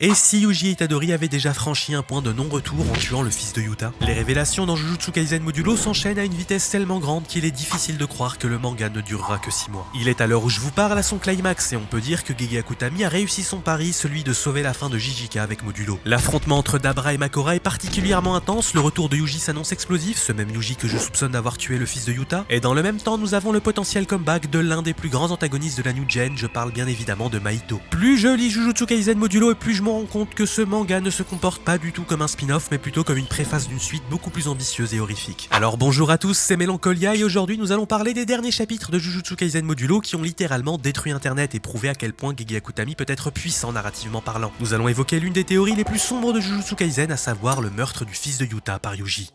Et si Yuji Itadori avait déjà franchi un point de non-retour en tuant le fils de Yuta? Les révélations dans Jujutsu Kaisen Modulo s'enchaînent à une vitesse tellement grande qu'il est difficile de croire que le manga ne durera que 6 mois. Il est à l'heure où je vous parle à son climax et on peut dire que Gege Akutami a réussi son pari, celui de sauver la fin de Jijika avec Modulo. L'affrontement entre Dabra et Makora est particulièrement intense, le retour de Yuji s'annonce explosif, ce même Yuji que je soupçonne d'avoir tué le fils de Yuta, et dans le même temps nous avons le potentiel comeback de l'un des plus grands antagonistes de la New Gen, je parle bien évidemment de Mahito. Plus je lis Jujutsu Kaisen Modulo et plus je me rends compte que ce manga ne se comporte pas du tout comme un spin-off mais plutôt comme une préface d'une suite beaucoup plus ambitieuse et horrifique. Alors bonjour à tous, c'est Mélancolia et aujourd'hui nous allons parler des derniers chapitres de Jujutsu Kaisen Modulo qui ont littéralement détruit internet et prouvé à quel point Gege Akutami peut être puissant narrativement parlant. Nous allons évoquer l'une des théories les plus sombres de Jujutsu Kaisen, à savoir le meurtre du fils de Yuta par Yuji.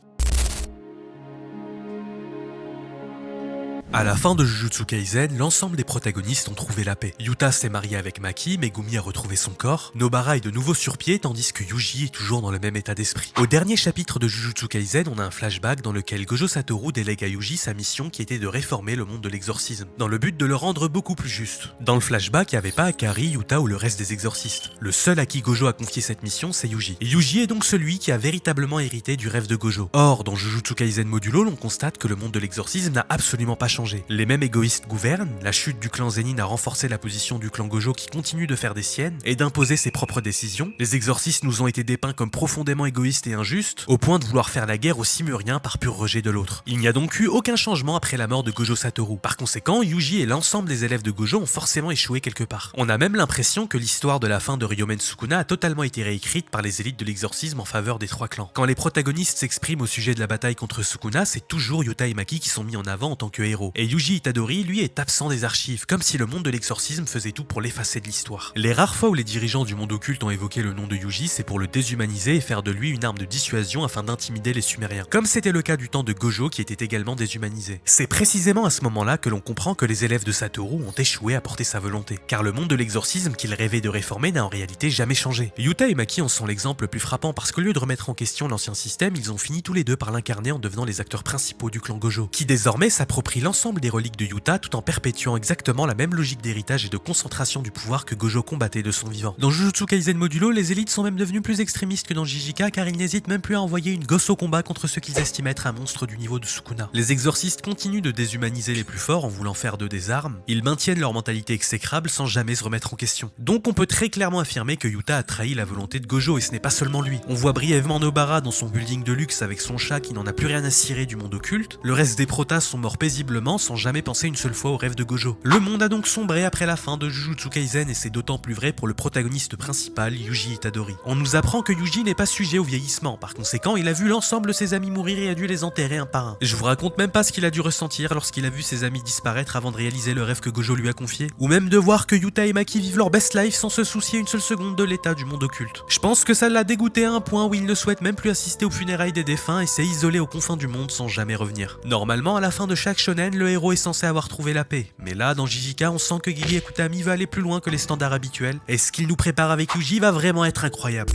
À la fin de Jujutsu Kaisen, l'ensemble des protagonistes ont trouvé la paix. Yuta s'est marié avec Maki, Megumi a retrouvé son corps, Nobara est de nouveau sur pied tandis que Yuji est toujours dans le même état d'esprit. Au dernier chapitre de Jujutsu Kaisen, on a un flashback dans lequel Gojo Satoru délègue à Yuji sa mission qui était de réformer le monde de l'exorcisme, dans le but de le rendre beaucoup plus juste. Dans le flashback, il n'y avait pas Akari, Yuta ou le reste des exorcistes. Le seul à qui Gojo a confié cette mission, c'est Yuji. Et Yuji est donc celui qui a véritablement hérité du rêve de Gojo. Or, dans Jujutsu Kaisen Modulo, l'on constate que le monde de l'exorcisme n'a absolument pas changé. Les mêmes égoïstes gouvernent, la chute du clan Zenin a renforcé la position du clan Gojo qui continue de faire des siennes et d'imposer ses propres décisions. Les exorcistes nous ont été dépeints comme profondément égoïstes et injustes, au point de vouloir faire la guerre aux Simuriens par pur rejet de l'autre. Il n'y a donc eu aucun changement après la mort de Gojo Satoru. Par conséquent, Yuji et l'ensemble des élèves de Gojo ont forcément échoué quelque part. On a même l'impression que l'histoire de la fin de Ryomen Sukuna a totalement été réécrite par les élites de l'exorcisme en faveur des trois clans. Quand les protagonistes s'expriment au sujet de la bataille contre Sukuna, c'est toujours Yuta et Maki qui sont mis en avant en tant que héros. Et Yuji Itadori, lui, est absent des archives, comme si le monde de l'exorcisme faisait tout pour l'effacer de l'histoire. Les rares fois où les dirigeants du monde occulte ont évoqué le nom de Yuji, c'est pour le déshumaniser et faire de lui une arme de dissuasion afin d'intimider les Sumériens. Comme c'était le cas du temps de Gojo qui était également déshumanisé. C'est précisément à ce moment-là que l'on comprend que les élèves de Satoru ont échoué à porter sa volonté, car le monde de l'exorcisme qu'ils rêvaient de réformer n'a en réalité jamais changé. Yuta et Maki en sont l'exemple le plus frappant parce qu'au lieu de remettre en question l'ancien système, ils ont fini tous les deux par l'incarner en devenant les acteurs principaux du clan Gojo, qui désormais s'approprie l'ensemble des reliques de Yuta tout en perpétuant exactement la même logique d'héritage et de concentration du pouvoir que Gojo combattait de son vivant. Dans Jujutsu Kaisen Modulo, les élites sont même devenues plus extrémistes que dans Jijika car ils n'hésitent même plus à envoyer une gosse au combat contre ceux qu'ils estiment être un monstre du niveau de Sukuna. Les exorcistes continuent de déshumaniser les plus forts en voulant faire d'eux des armes, ils maintiennent leur mentalité exécrable sans jamais se remettre en question. Donc on peut très clairement affirmer que Yuta a trahi la volonté de Gojo et ce n'est pas seulement lui. On voit brièvement Nobara dans son building de luxe avec son chat qui n'en a plus rien à cirer du monde occulte, le reste des protas sont morts paisiblement sans jamais penser une seule fois au rêve de Gojo. Le monde a donc sombré après la fin de Jujutsu Kaisen et c'est d'autant plus vrai pour le protagoniste principal, Yuji Itadori. On nous apprend que Yuji n'est pas sujet au vieillissement, par conséquent il a vu l'ensemble de ses amis mourir et a dû les enterrer un par un. Je vous raconte même pas ce qu'il a dû ressentir lorsqu'il a vu ses amis disparaître avant de réaliser le rêve que Gojo lui a confié, ou même de voir que Yuta et Maki vivent leur best life sans se soucier une seule seconde de l'état du monde occulte. Je pense que ça l'a dégoûté à un point où il ne souhaite même plus assister aux funérailles des défunts et s'est isolé aux confins du monde sans jamais revenir. Normalement, à la fin de chaque shonen, le héros est censé avoir trouvé la paix, mais là, dans Jijika, on sent que Gege Akutami va aller plus loin que les standards habituels, et ce qu'il nous prépare avec Yuji va vraiment être incroyable.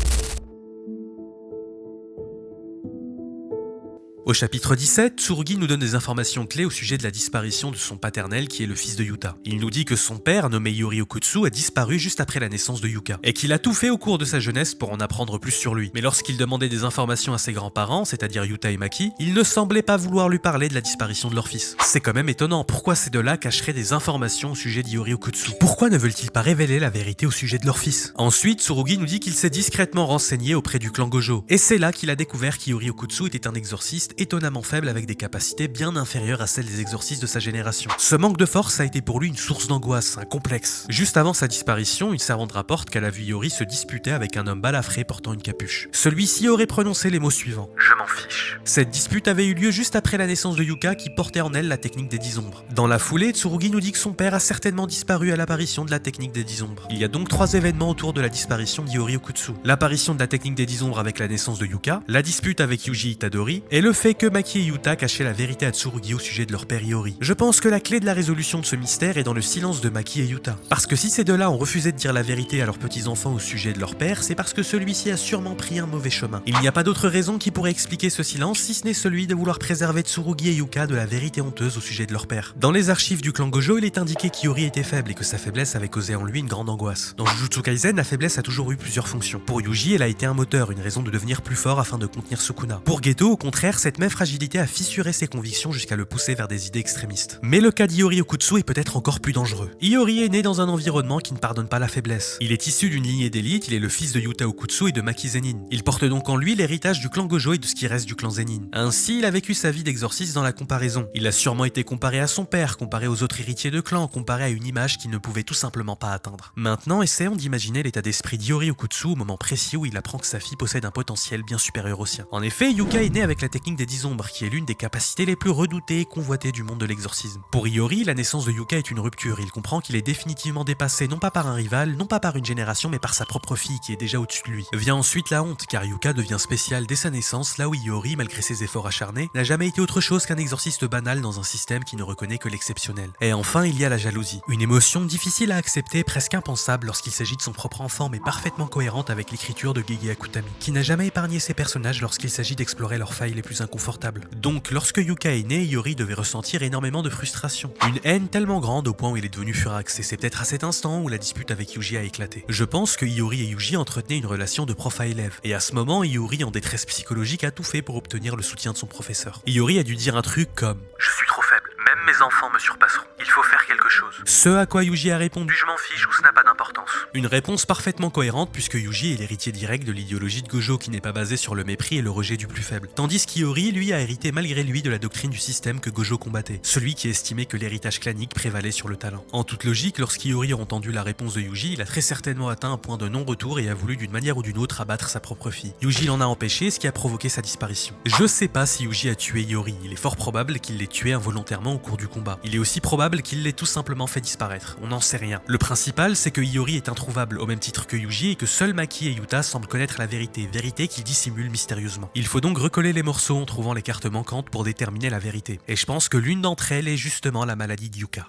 Au chapitre 17, Tsurugi nous donne des informations clés au sujet de la disparition de son paternel qui est le fils de Yuta. Il nous dit que son père, nommé Yori Okutsu, a disparu juste après la naissance de Yuka, et qu'il a tout fait au cours de sa jeunesse pour en apprendre plus sur lui. Mais lorsqu'il demandait des informations à ses grands-parents, c'est-à-dire Yuta et Maki, il ne semblait pas vouloir lui parler de la disparition de leur fils. C'est quand même étonnant, pourquoi ces deux-là cacheraient des informations au sujet d'Yori Okutsu? Pourquoi ne veulent-ils pas révéler la vérité au sujet de leur fils? Ensuite, Tsurugi nous dit qu'il s'est discrètement renseigné auprès du clan Gojo, et c'est là qu'il a découvert qu'Yori Okutsu était un exorciste étonnamment faible avec des capacités bien inférieures à celles des exorcistes de sa génération. Ce manque de force a été pour lui une source d'angoisse, un complexe. Juste avant sa disparition, une servante rapporte qu'elle a vu Yori se disputer avec un homme balafré portant une capuche. Celui-ci aurait prononcé les mots suivants: "Je m'en fiche." Cette dispute avait eu lieu juste après la naissance de Yuka qui portait en elle la technique des 10 ombres. Dans la foulée, Tsurugi nous dit que son père a certainement disparu à l'apparition de la technique des 10 ombres. Il y a donc 3 événements autour de la disparition d'Yori Okutsu. L'apparition de la technique des 10 ombres avec la naissance de Yuka, la dispute avec Yuji Itadori, et le fait que Maki et Yuta cachaient la vérité à Tsurugi au sujet de leur père Iori. Je pense que la clé de la résolution de ce mystère est dans le silence de Maki et Yuta. Parce que si ces deux-là ont refusé de dire la vérité à leurs petits-enfants au sujet de leur père, c'est parce que celui-ci a sûrement pris un mauvais chemin. Il n'y a pas d'autre raison qui pourrait expliquer ce silence si ce n'est celui de vouloir préserver Tsurugi et Yuka de la vérité honteuse au sujet de leur père. Dans les archives du clan Gojo, il est indiqué qu'Iori était faible et que sa faiblesse avait causé en lui une grande angoisse. Dans Jujutsu Kaisen, la faiblesse a toujours eu plusieurs fonctions. Pour Yuji, elle a été un moteur, une raison de devenir plus fort afin de contenir Sukuna. Pour Geto, au contraire, cette même fragilité a fissuré ses convictions jusqu'à le pousser vers des idées extrémistes. Mais le cas d'Iori Okutsu est peut-être encore plus dangereux. Iori est né dans un environnement qui ne pardonne pas la faiblesse. Il est issu d'une lignée d'élite, il est le fils de Yuta Okutsu et de Maki Zenin. Il porte donc en lui l'héritage du clan Gojo et de ce qui reste du clan Zenin. Ainsi, il a vécu sa vie d'exorciste dans la comparaison. Il a sûrement été comparé à son père, comparé aux autres héritiers de clan, comparé à une image qu'il ne pouvait tout simplement pas atteindre. Maintenant, essayons d'imaginer l'état d'esprit d'Iori Okutsu au moment précis où il apprend que sa fille possède un potentiel bien supérieur au sien. En effet, Yuka est né avec la technique des 10 ombres, qui est l'une des capacités les plus redoutées et convoitées du monde de l'exorcisme. Pour Iori, la naissance de Yuka est une rupture. Il comprend qu'il est définitivement dépassé non pas par un rival, non pas par une génération, mais par sa propre fille qui est déjà au-dessus de lui. Vient ensuite la honte, car Yuka devient spécial dès sa naissance, là où Iori, malgré ses efforts acharnés, n'a jamais été autre chose qu'un exorciste banal dans un système qui ne reconnaît que l'exceptionnel. Et enfin, il y a la jalousie. Une émotion difficile à accepter, presque impensable lorsqu'il s'agit de son propre enfant, mais parfaitement cohérente avec l'écriture de Gege Akutami, qui n'a jamais épargné ses personnages lorsqu'il s'agit d'explorer leurs failles les plus inconfortables. Donc, lorsque Yuka est né, Iori devait ressentir énormément de frustration. Une haine tellement grande au point où il est devenu furax, et c'est peut-être à cet instant où la dispute avec Yuji a éclaté. Je pense que Iori et Yuji entretenaient une relation de prof à élève, et à ce moment, Iori, en détresse psychologique, a tout fait pour obtenir le soutien de son professeur. Iori a dû dire un truc comme « Je suis trop faible, même mes enfants me surpasseront, il faut faire quelque chose ». Ce à quoi Yuji a répondu « Je m'en fiche ou ça n'a pas d'importance ». Une réponse parfaitement cohérente puisque Yuji est l'héritier direct de l'idéologie de Gojo qui n'est pas basée sur le mépris et le rejet du plus faible. Tandis qu'Iori, lui, a hérité malgré lui de la doctrine du système que Gojo combattait, celui qui estimait que l'héritage clanique prévalait sur le talent. En toute logique, lorsqu'Iori a entendu la réponse de Yuji, il a très certainement atteint un point de non-retour et a voulu d'une manière ou d'une autre abattre sa propre fille. Yuji l'en a empêché, ce qui a provoqué sa disparition. Je sais pas si Yuji a tué Iori, il est fort probable qu'il l'ait tué involontairement au cours du combat. Il est aussi probable qu'il l'ait tout simplement fait disparaître, on n'en sait rien. Le principal, c'est que Iori est introuvable au même titre que Yuji et que seuls Maki et Yuta semblent connaître la vérité qu'il dissimule mystérieusement. Il faut donc recoller les morceaux en trouvant les cartes manquantes pour déterminer la vérité. Et je pense que l'une d'entre elles est justement la maladie de Yuka.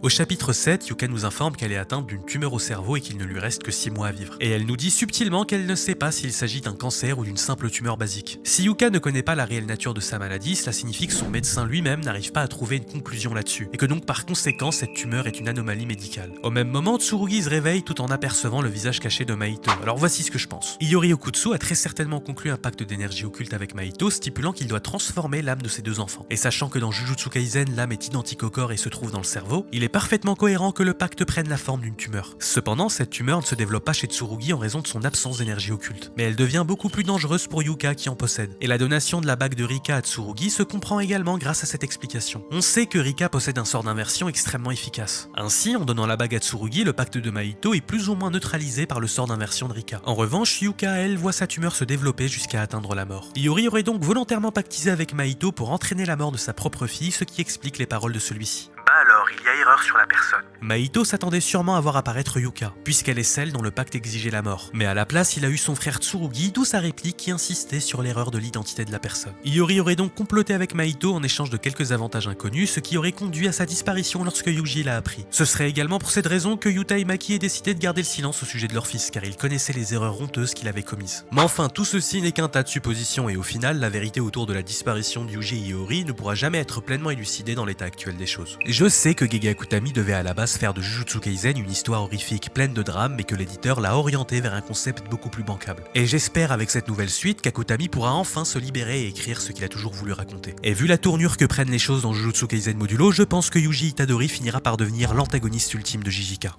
Au chapitre 7, Yuka nous informe qu'elle est atteinte d'une tumeur au cerveau et qu'il ne lui reste que 6 mois à vivre. Et elle nous dit subtilement qu'elle ne sait pas s'il s'agit d'un cancer ou d'une simple tumeur basique. Si Yuka ne connaît pas la réelle nature de sa maladie, cela signifie que son médecin lui-même n'arrive pas à trouver une conclusion là-dessus, et que donc par conséquent cette tumeur est une anomalie médicale. Au même moment, Tsurugi se réveille tout en apercevant le visage caché de Mahito. Alors voici ce que je pense. Iori Okutsu a très certainement conclu un pacte d'énergie occulte avec Mahito, stipulant qu'il doit transformer l'âme de ses deux enfants. Et sachant que dans Jujutsu Kaisen, l'âme est identique au corps et se trouve dans le cerveau, il est parfaitement cohérent que le pacte prenne la forme d'une tumeur. Cependant, cette tumeur ne se développe pas chez Tsurugi en raison de son absence d'énergie occulte, mais elle devient beaucoup plus dangereuse pour Yuka qui en possède. Et la donation de la bague de Rika à Tsurugi se comprend également grâce à cette explication. On sait que Rika possède un sort d'inversion extrêmement efficace. Ainsi, en donnant la bague à Tsurugi, le pacte de Mahito est plus ou moins neutralisé par le sort d'inversion de Rika. En revanche, Yuka, elle, voit sa tumeur se développer jusqu'à atteindre la mort. Iori aurait donc volontairement pactisé avec Mahito pour entraîner la mort de sa propre fille, ce qui explique les paroles de celui-ci. Bah alors, il y a erreur sur la personne. Mahito s'attendait sûrement à voir apparaître Yuka, puisqu'elle est celle dont le pacte exigeait la mort. Mais à la place, il a eu son frère Tsurugi, d'où sa réplique qui insistait sur l'erreur de l'identité de la personne. Iori aurait donc comploté avec Mahito en échange de quelques avantages inconnus, ce qui aurait conduit à sa disparition lorsque Yuji l'a appris. Ce serait également pour cette raison que Yuta et Maki aient décidé de garder le silence au sujet de leur fils, car ils connaissaient les erreurs honteuses qu'il avait commises. Mais enfin, tout ceci n'est qu'un tas de suppositions et au final, la vérité autour de la disparition de Yuji et Iori ne pourra jamais être pleinement élucidée dans l'état actuel des choses. Je sais que Gege Akutami devait à la base faire de Jujutsu Kaisen une histoire horrifique pleine de drames, mais que l'éditeur l'a orienté vers un concept beaucoup plus bancable. Et j'espère avec cette nouvelle suite qu'Akutami pourra enfin se libérer et écrire ce qu'il a toujours voulu raconter. Et vu la tournure que prennent les choses dans Jujutsu Kaisen Modulo, je pense que Yuji Itadori finira par devenir l'antagoniste ultime de JJK.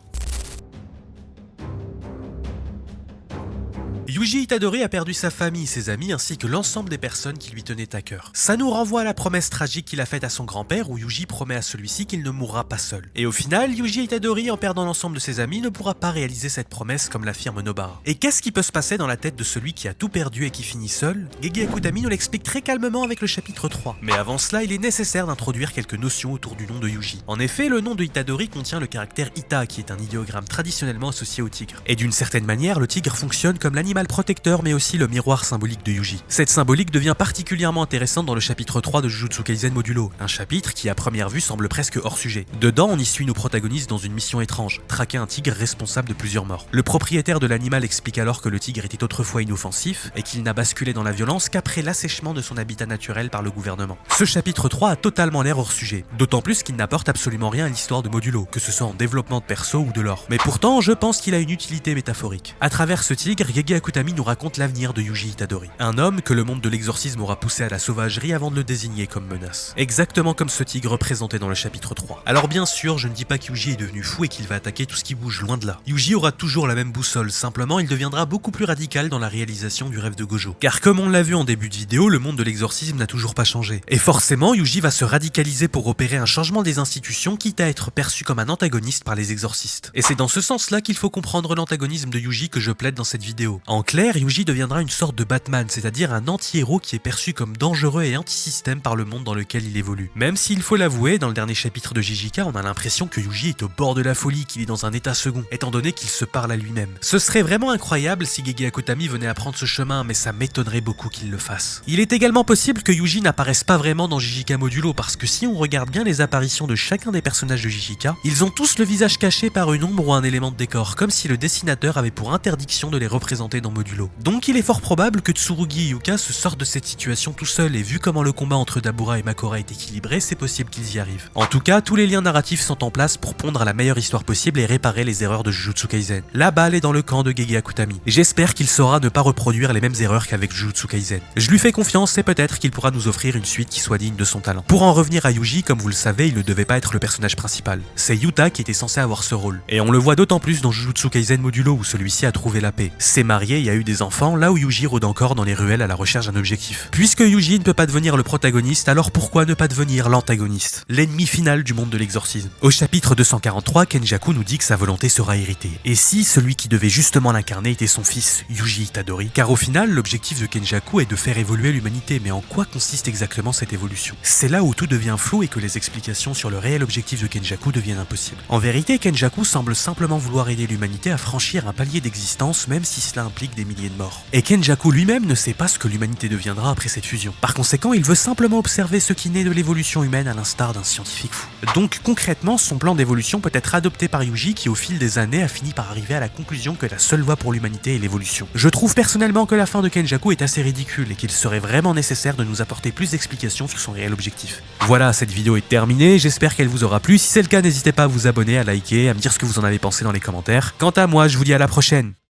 Yuji Itadori a perdu sa famille, ses amis ainsi que l'ensemble des personnes qui lui tenaient à cœur. Ça nous renvoie à la promesse tragique qu'il a faite à son grand-père où Yuji promet à celui-ci qu'il ne mourra pas seul. Et au final, Yuji Itadori, en perdant l'ensemble de ses amis, ne pourra pas réaliser cette promesse comme l'affirme Nobara. Et qu'est-ce qui peut se passer dans la tête de celui qui a tout perdu et qui finit seul? Gege Akutami nous l'explique très calmement avec le chapitre 3. Mais avant cela, il est nécessaire d'introduire quelques notions autour du nom de Yuji. En effet, le nom de Itadori contient le caractère Ita qui est un idéogramme traditionnellement associé au tigre. Et d'une certaine manière, le tigre fonctionne comme l'animal protecteur mais aussi le miroir symbolique de Yuji. Cette symbolique devient particulièrement intéressante dans le chapitre 3 de Jujutsu Kaisen Modulo, un chapitre qui à première vue semble presque hors sujet. Dedans, on y suit nos protagonistes dans une mission étrange, traquer un tigre responsable de plusieurs morts. Le propriétaire de l'animal explique alors que le tigre était autrefois inoffensif et qu'il n'a basculé dans la violence qu'après l'assèchement de son habitat naturel par le gouvernement. Ce chapitre 3 a totalement l'air hors sujet, d'autant plus qu'il n'apporte absolument rien à l'histoire de Modulo, que ce soit en développement de perso ou de lore. Mais pourtant, je pense qu'il a une utilité métaphorique. À travers ce tigre, Gege Akutami nous raconte l'avenir de Yuji Itadori, un homme que le monde de l'exorcisme aura poussé à la sauvagerie avant de le désigner comme menace. Exactement comme ce tigre présenté dans le chapitre 3. Alors bien sûr, je ne dis pas que Yuji est devenu fou et qu'il va attaquer tout ce qui bouge, loin de là. Yuji aura toujours la même boussole, simplement il deviendra beaucoup plus radical dans la réalisation du rêve de Gojo. Car comme on l'a vu en début de vidéo, le monde de l'exorcisme n'a toujours pas changé. Et forcément, Yuji va se radicaliser pour opérer un changement des institutions, quitte à être perçu comme un antagoniste par les exorcistes. Et c'est dans ce sens-là qu'il faut comprendre l'antagonisme de Yuji que je plaide dans cette vidéo. En clair, Yuji deviendra une sorte de Batman, c'est-à-dire un anti-héros qui est perçu comme dangereux et anti-système par le monde dans lequel il évolue. Même s'il faut l'avouer, dans le dernier chapitre de JJK, on a l'impression que Yuji est au bord de la folie, qu'il est dans un état second, étant donné qu'il se parle à lui-même. Ce serait vraiment incroyable si Gege Akutami venait à prendre ce chemin, mais ça m'étonnerait beaucoup qu'il le fasse. Il est également possible que Yuji n'apparaisse pas vraiment dans JJK Modulo, parce que si on regarde bien les apparitions de chacun des personnages de JJK, ils ont tous le visage caché par une ombre ou un élément de décor, comme si le dessinateur avait pour interdiction de les représenter dans Modulo. Donc il est fort probable que Tsurugi et Yuka se sortent de cette situation tout seuls, et vu comment le combat entre Dabura et Makora est équilibré, c'est possible qu'ils y arrivent. En tout cas, tous les liens narratifs sont en place pour pondre à la meilleure histoire possible et réparer les erreurs de Jujutsu Kaisen. La balle est dans le camp de Gege Akutami. J'espère qu'il saura ne pas reproduire les mêmes erreurs qu'avec Jujutsu Kaisen. Je lui fais confiance et peut-être qu'il pourra nous offrir une suite qui soit digne de son talent. Pour en revenir à Yuji, comme vous le savez, il ne devait pas être le personnage principal. C'est Yuta qui était censé avoir ce rôle. Et on le voit d'autant plus dans Jujutsu Kaisen Modulo où celui-ci a trouvé la paix. S'est marié et a eu des enfants, là où Yuji rôde encore dans les ruelles à la recherche d'un objectif. Puisque Yuji ne peut pas devenir le protagoniste, alors pourquoi ne pas devenir l'antagoniste, l'ennemi final du monde de l'exorcisme? Au chapitre 243, Kenjaku nous dit que sa volonté sera héritée. Et si celui qui devait justement l'incarner était son fils, Yuji Itadori? Car au final, l'objectif de Kenjaku est de faire évoluer l'humanité, mais en quoi consiste exactement cette évolution? C'est là où tout devient flou et que les explications sur le réel objectif de Kenjaku deviennent impossibles. En vérité, Kenjaku semble simplement vouloir aider l'humanité à franchir un palier d'existence, même si cela implique des milliers de morts. Et Kenjaku lui-même ne sait pas ce que l'humanité deviendra après cette fusion. Par conséquent, il veut simplement observer ce qui naît de l'évolution humaine à l'instar d'un scientifique fou. Donc concrètement, son plan d'évolution peut être adopté par Yuji qui au fil des années a fini par arriver à la conclusion que la seule voie pour l'humanité est l'évolution. Je trouve personnellement que la fin de Kenjaku est assez ridicule et qu'il serait vraiment nécessaire de nous apporter plus d'explications sur son réel objectif. Voilà, cette vidéo est terminée, j'espère qu'elle vous aura plu. Si c'est le cas, n'hésitez pas à vous abonner, à liker, à me dire ce que vous en avez pensé dans les commentaires. Quant à moi, je vous dis à la prochaine.